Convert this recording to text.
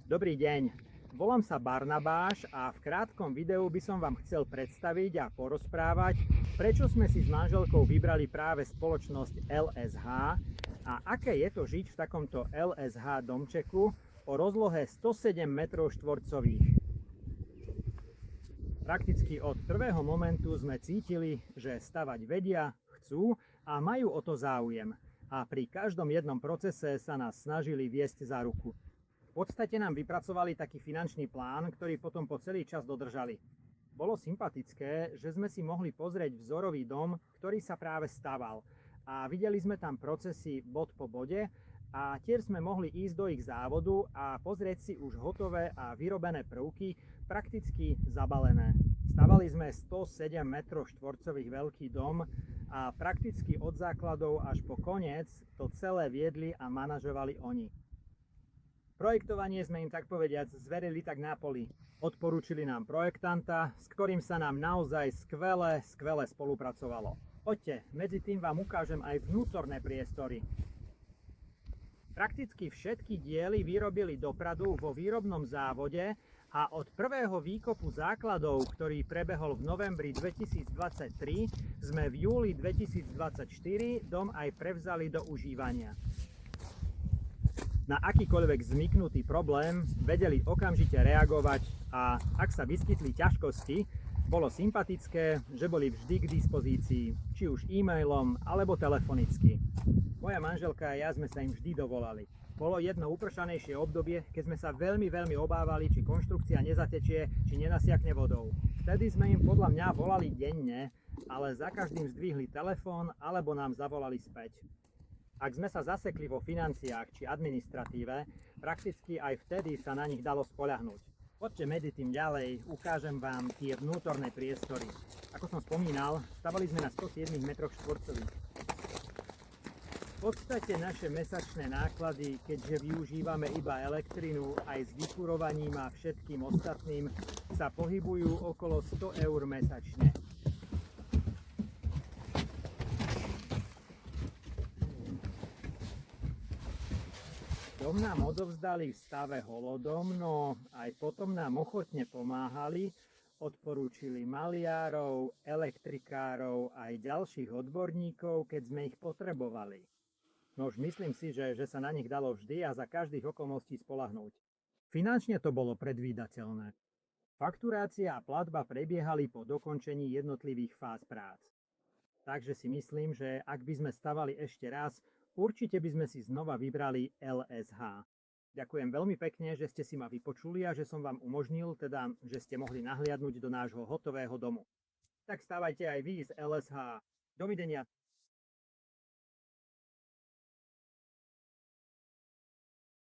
Dobrý deň, volám sa Barnabáš a v krátkom videu by som vám chcel predstaviť a porozprávať, prečo sme si s manželkou vybrali práve spoločnosť LSH a aké je to žiť v takomto LSH domčeku o rozlohe 107 m². Prakticky od prvého momentu sme cítili, že stavať vedia, chcú a majú o to záujem. A pri každom jednom procese sa nás snažili viesť za ruku. V podstate nám vypracovali taký finančný plán, ktorý potom po celý čas dodržali. Bolo sympatické, že sme si mohli pozrieť vzorový dom, ktorý sa práve staval. A videli sme tam procesy bod po bode a tiež sme mohli ísť do ich závodu a pozrieť si už hotové a vyrobené prvky, prakticky zabalené. Stavali sme 107 m² veľký dom a prakticky od základov až po koniec to celé viedli a manažovali oni. Projektovanie sme im tak povediac zverili tak na poli. Odporúčili nám projektanta, s ktorým sa nám naozaj skvele spolupracovalo. Poďte, medzi tým vám ukážem aj vnútorné priestory. Prakticky všetky diely vyrobili dopredu vo výrobnom závode a od prvého výkopu základov, ktorý prebehol v novembri 2023, sme v júli 2024 dom aj prevzali do užívania. Na akýkoľvek vzniknutý problém vedeli okamžite reagovať a ak sa vyskytli ťažkosti, bolo sympatické, že boli vždy k dispozícii, či už e-mailom alebo telefonicky. Moja manželka a ja sme sa im vždy dovolali. Bolo jedno upršanejšie obdobie, keď sme sa veľmi obávali, či konštrukcia nezatečie, či nenasiakne vodou. Vtedy sme im podľa mňa volali denne, ale za každým zdvihli telefón alebo nám zavolali späť. Ak sme sa zasekli vo financiách či administratíve, prakticky aj vtedy sa na nich dalo spoľahnúť. Poďte medzi tým ďalej, ukážem vám tie vnútorné priestory. Ako som spomínal, stavali sme na 107 m². V podstate naše mesačné náklady, keďže využívame iba elektrinu aj s vykurovaním a všetkým ostatným, sa pohybujú okolo 100 eur mesačne. Dom nám odovzdali v stave holodom, no aj potom nám ochotne pomáhali, odporúčili maliarov, elektrikárov aj ďalších odborníkov, keď sme ich potrebovali. No už myslím si, že sa na nich dalo vždy a za každých okolností spoľahnúť. Finančne to bolo predvídateľné. Fakturácia a platba prebiehali po dokončení jednotlivých fáz prác. Takže si myslím, že ak by sme stavali ešte raz, určite by sme si znova vybrali LSH. Ďakujem veľmi pekne, že ste si ma vypočuli a že som vám umožnil, že ste mohli nahliadnúť do nášho hotového domu. Tak stávajte aj vy z LSH. Dovidenia.